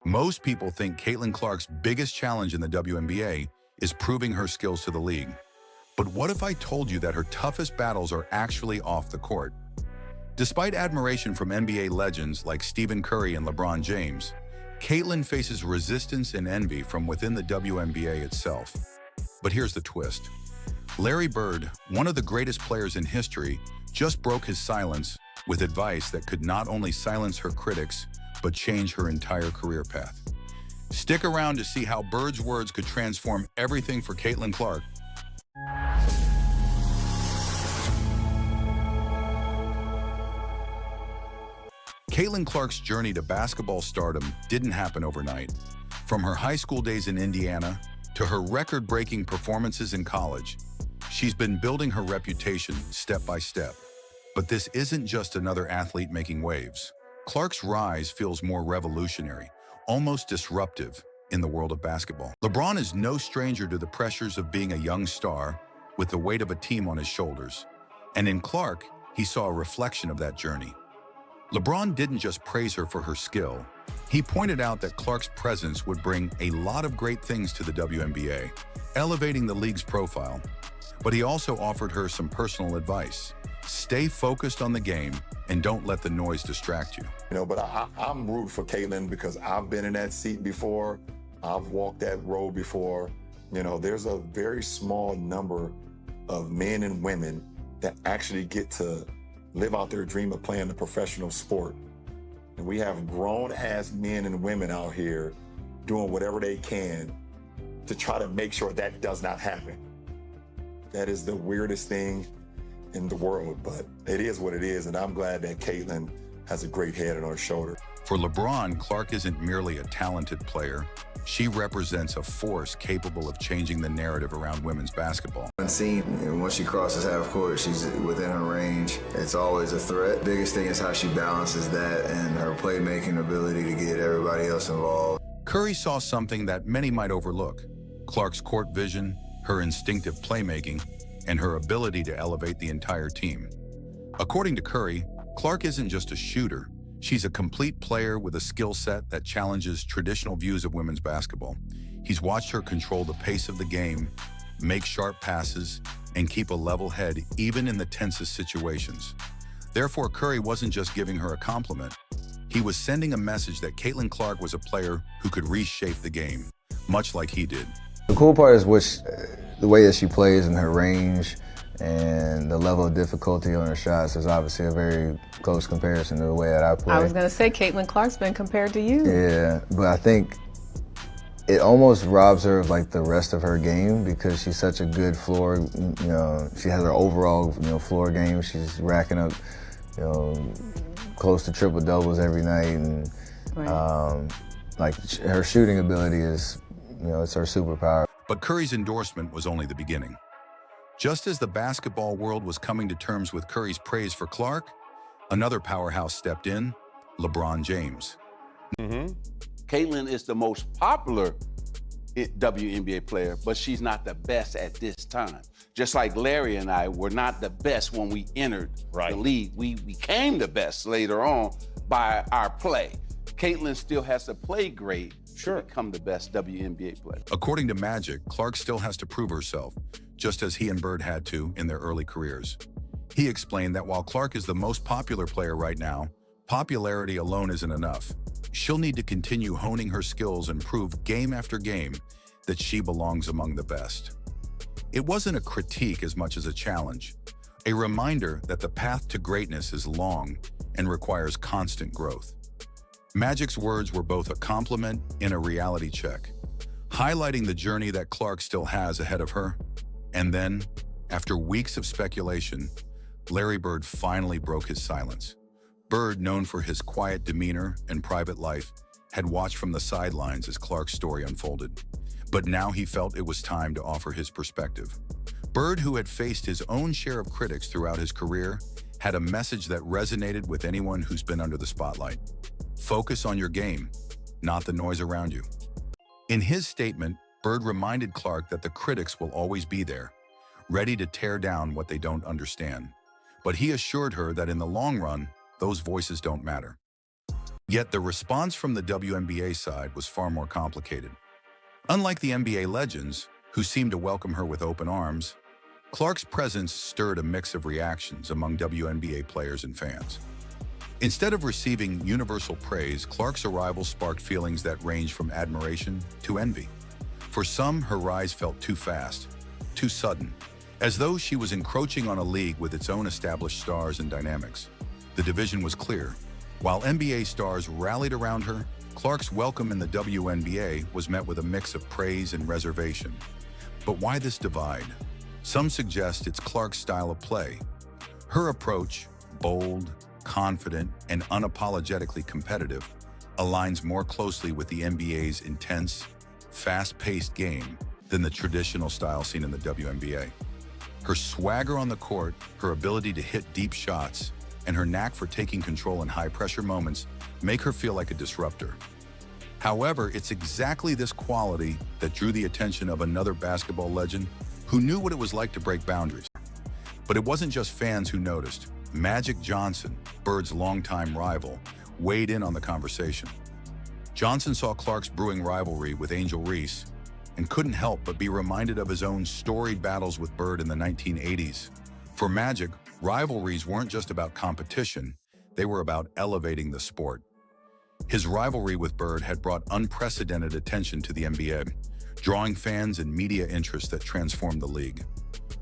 Most people think Caitlin Clark's biggest challenge in the WNBA is proving her skills to the league. But what if I told you that her toughest battles are actually off the court? Despite admiration from NBA legends like Stephen Curry and LeBron James, Caitlin faces resistance and envy from within the WNBA itself. But here's the twist. Larry Bird, one of the greatest players in history, just broke his silence with advice that could not only silence her critics, but change her entire career path. Stick around to see how Bird's words could transform everything for Caitlin Clark. Caitlin Clark's journey to basketball stardom didn't happen overnight. From her high school days in Indiana to her record-breaking performances in college, she's been building her reputation step by step. But this isn't just another athlete making waves. Clark's rise feels more revolutionary, almost disruptive in the world of basketball. LeBron is no stranger to the pressures of being a young star with the weight of a team on his shoulders. And in Clark, he saw a reflection of that journey. LeBron didn't just praise her for her skill. He pointed out that Clark's presence would bring a lot of great things to the WNBA, elevating the league's profile. But he also offered her some personal advice. Stay focused on the game and don't let the noise distract you. But I'm rooting for Caitlin because I've been in that seat before. I've walked that road before. There's a very small number of men and women that actually get to live out their dream of playing a professional sport. And we have grown-ass men and women out here doing whatever they can to try to make sure that does not happen. That is the weirdest thing in the world, but it is what it is, and I'm glad that Caitlin has a great head on her shoulder. For LeBron, Clark isn't merely a talented player. She represents a force capable of changing the narrative around women's basketball. Once she crosses half court, she's within her range. It's always a threat. Biggest thing is how she balances that and her playmaking ability to get everybody else involved. Curry saw something that many might overlook. Clark's court vision, her instinctive playmaking, and her ability to elevate the entire team. According to Curry, Clark isn't just a shooter. She's a complete player with a skill set that challenges traditional views of women's basketball. He's watched her control the pace of the game, make sharp passes, and keep a level head even in the tensest situations. Therefore, Curry wasn't just giving her a compliment. He was sending a message that Caitlin Clark was a player who could reshape the game, much like he did. The cool part is the way that she plays and her range and the level of difficulty on her shots is obviously a very close comparison to the way that I play. I was going to say Caitlin Clark's been compared to you. Yeah, but I think it almost robs her of the rest of her game because she's such a good floor, she has her overall, floor game. She's racking up, close to triple doubles every night, and right. Her shooting ability is, it's her superpower. But Curry's endorsement was only the beginning. Just as the basketball world was coming to terms with Curry's praise for Clark, another powerhouse stepped in, LeBron James. Caitlin is the most popular WNBA player, but she's not the best at this time. Just like Larry and I were not the best when we entered the league. We became the best later on by our play. Caitlin still has to play great to become the best WNBA player. According to Magic, Clark still has to prove herself, just as he and Bird had to in their early careers. He explained that while Clark is the most popular player right now, popularity alone isn't enough. She'll need to continue honing her skills and prove game after game that she belongs among the best. It wasn't a critique as much as a challenge, a reminder that the path to greatness is long and requires constant growth. Magic's words were both a compliment and a reality check, highlighting the journey that Clark still has ahead of her. And then, after weeks of speculation, Larry Bird finally broke his silence. Bird, known for his quiet demeanor and private life, had watched from the sidelines as Clark's story unfolded. But now he felt it was time to offer his perspective. Bird, who had faced his own share of critics throughout his career, had a message that resonated with anyone who's been under the spotlight. Focus on your game, not the noise around you. In his statement, Bird reminded Clark that the critics will always be there, ready to tear down what they don't understand. But he assured her that in the long run, those voices don't matter. Yet the response from the WNBA side was far more complicated. Unlike the NBA legends, who seemed to welcome her with open arms, Clark's presence stirred a mix of reactions among WNBA players and fans. Instead of receiving universal praise, Clark's arrival sparked feelings that ranged from admiration to envy. For some, her rise felt too fast, too sudden, as though she was encroaching on a league with its own established stars and dynamics. The division was clear. While NBA stars rallied around her, Clark's welcome in the WNBA was met with a mix of praise and reservation. But why this divide? Some suggest it's Clark's style of play. Her approach, bold, confident, and unapologetically competitive, aligns more closely with the NBA's intense, fast-paced game than the traditional style seen in the WNBA. Her swagger on the court, her ability to hit deep shots, and her knack for taking control in high-pressure moments make her feel like a disruptor. However, it's exactly this quality that drew the attention of another basketball legend who knew what it was like to break boundaries. But it wasn't just fans who noticed. Magic Johnson, Bird's longtime rival, weighed in on the conversation. Johnson saw Clark's brewing rivalry with Angel Reese and couldn't help but be reminded of his own storied battles with Bird in the 1980s. For Magic, rivalries weren't just about competition, they were about elevating the sport. His rivalry with Bird had brought unprecedented attention to the NBA, drawing fans and media interest that transformed the league.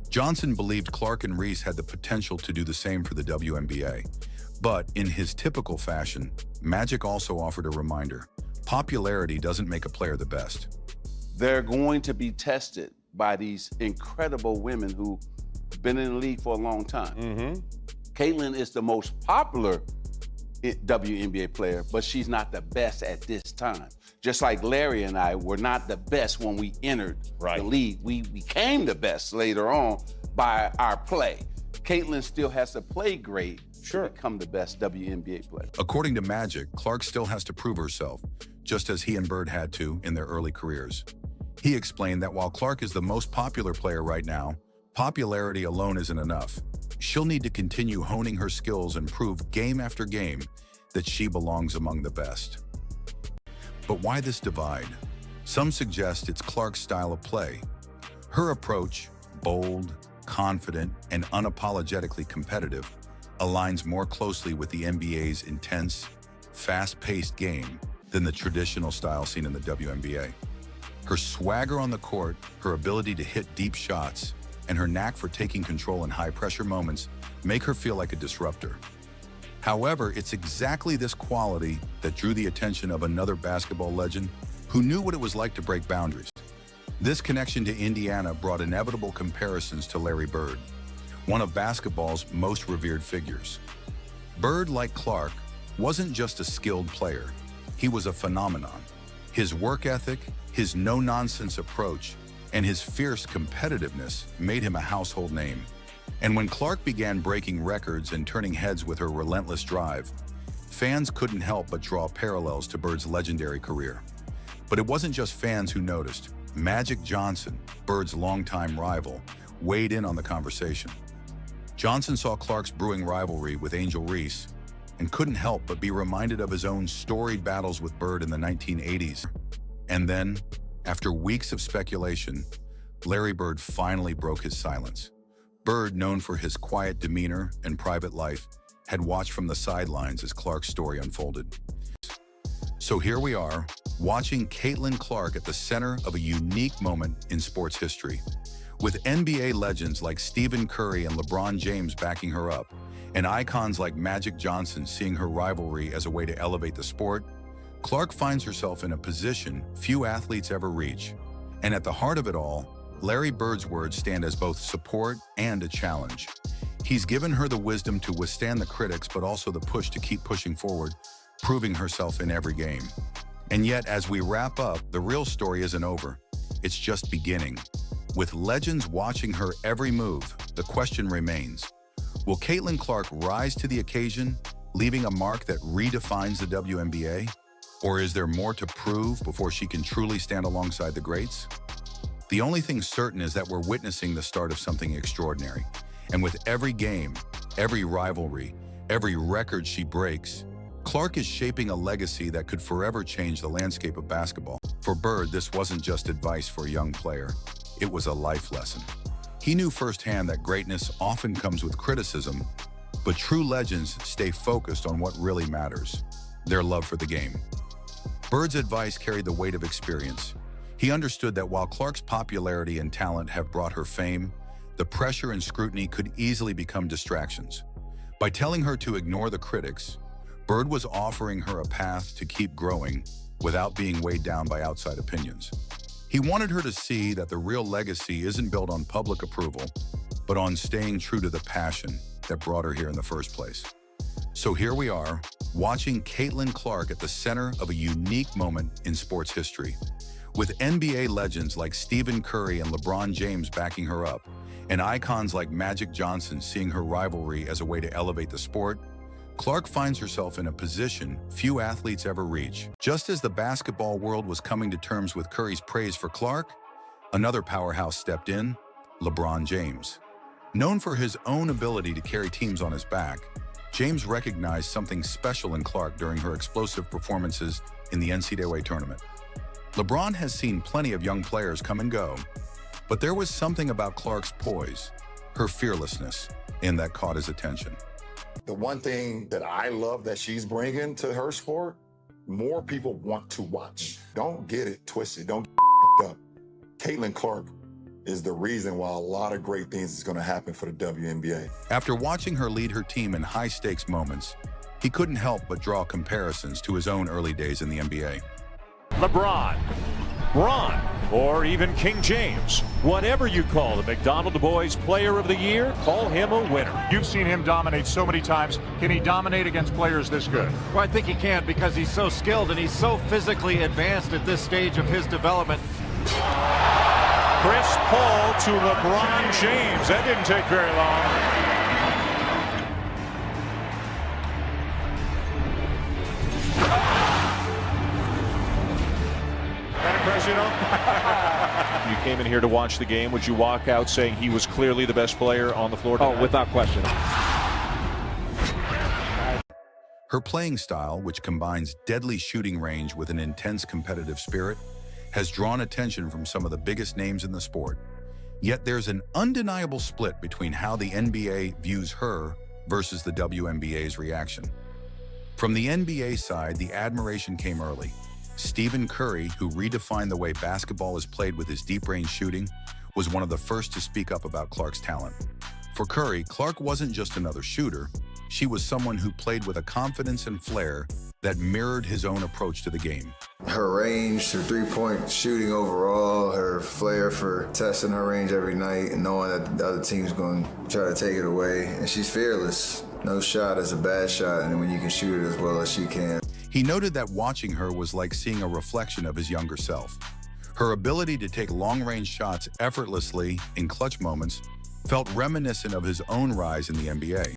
Johnson believed Clark and Reese had the potential to do the same for the WNBA. But in his typical fashion, Magic also offered a reminder. Popularity doesn't make a player the best. They're going to be tested by these incredible women who've been in the league for a long time. Caitlin is the most popular WNBA player, but she's not the best at this time. Just like Larry and I were not the best when we entered the league. We became the best later on by our play. Caitlin still has to play great to become the best WNBA player. According to Magic, Clark still has to prove herself, just as he and Bird had to in their early careers. He explained that while Clark is the most popular player right now, popularity alone isn't enough. She'll need to continue honing her skills and prove game after game that she belongs among the best. But why this divide? Some suggest it's Clark's style of play. Her approach, bold, confident, and unapologetically competitive, aligns more closely with the NBA's intense, fast-paced game than the traditional style seen in the WNBA. Her swagger on the court, her ability to hit deep shots, and her knack for taking control in high-pressure moments make her feel like a disruptor. However, it's exactly this quality that drew the attention of another basketball legend who knew what it was like to break boundaries. This connection to Indiana brought inevitable comparisons to Larry Bird, one of basketball's most revered figures. Bird, like Clark, wasn't just a skilled player. He was a phenomenon. His work ethic, his no-nonsense approach, and his fierce competitiveness made him a household name. And when Clark began breaking records and turning heads with her relentless drive, fans couldn't help but draw parallels to Bird's legendary career. But it wasn't just fans who noticed. Magic Johnson, Bird's longtime rival, weighed in on the conversation. Johnson saw Clark's brewing rivalry with Angel Reese and couldn't help but be reminded of his own storied battles with Bird in the 1980s. And then, after weeks of speculation, Larry Bird finally broke his silence. Bird, known for his quiet demeanor and private life, had watched from the sidelines as Clark's story unfolded. So here we are, watching Caitlin Clark at the center of a unique moment in sports history. With NBA legends like Stephen Curry and LeBron James backing her up, and icons like Magic Johnson seeing her rivalry as a way to elevate the sport, Clark finds herself in a position few athletes ever reach. And at the heart of it all, Larry Bird's words stand as both support and a challenge. He's given her the wisdom to withstand the critics, but also the push to keep pushing forward, proving herself in every game. And yet, as we wrap up, the real story isn't over. It's just beginning. With legends watching her every move, the question remains, will Caitlin Clark rise to the occasion, leaving a mark that redefines the WNBA? Or is there more to prove before she can truly stand alongside the greats? The only thing certain is that we're witnessing the start of something extraordinary. And with every game, every rivalry, every record she breaks, Clark is shaping a legacy that could forever change the landscape of basketball. For Bird, this wasn't just advice for a young player. It was a life lesson. He knew firsthand that greatness often comes with criticism, but true legends stay focused on what really matters, their love for the game. Bird's advice carried the weight of experience. He understood that while Clark's popularity and talent have brought her fame, the pressure and scrutiny could easily become distractions. By telling her to ignore the critics, Bird was offering her a path to keep growing without being weighed down by outside opinions. He wanted her to see that the real legacy isn't built on public approval, but on staying true to the passion that brought her here in the first place. So here we are, watching Caitlin Clark at the center of a unique moment in sports history. With NBA legends like Stephen Curry and LeBron James backing her up, and icons like Magic Johnson seeing her rivalry as a way to elevate the sport, Clark finds herself in a position few athletes ever reach. Just as the basketball world was coming to terms with Curry's praise for Clark, another powerhouse stepped in, LeBron James. Known for his own ability to carry teams on his back, James recognized something special in Clark during her explosive performances in the NCAA tournament. LeBron has seen plenty of young players come and go, but there was something about Clark's poise, her fearlessness, and that caught his attention. The one thing that I love that she's bringing to her sport, more people want to watch. Don't get it twisted. Don't get up. Caitlin Clark is the reason why a lot of great things is going to happen for the WNBA. After watching her lead her team in high-stakes moments, he couldn't help but draw comparisons to his own early days in the NBA. LeBron, Bron, or even King James. Whatever you call the McDonald Boys Player of the Year, call him a winner. You've seen him dominate so many times. Can he dominate against players this good? Well, I think he can because he's so skilled and he's so physically advanced at this stage of his development. Chris Paul to LeBron James. That didn't take very long. You came in here to watch the game. Would you walk out saying he was clearly the best player on the floor tonight? Oh, without question. Her playing style, which combines deadly shooting range with an intense competitive spirit, has drawn attention from some of the biggest names in the sport. Yet there's an undeniable split between how the NBA views her versus the WNBA's reaction. From the NBA side, the admiration came early. Stephen Curry, who redefined the way basketball is played with his deep-range shooting, was one of the first to speak up about Clark's talent. For Curry, Clark wasn't just another shooter. She was someone who played with a confidence and flair that mirrored his own approach to the game. Her range, her three-point shooting overall, her flair for testing her range every night and knowing that the other team's going to try to take it away. And she's fearless. No shot is a bad shot, and when you can shoot it as well as she can. He noted that watching her was like seeing a reflection of his younger self. Her ability to take long-range shots effortlessly in clutch moments felt reminiscent of his own rise in the NBA.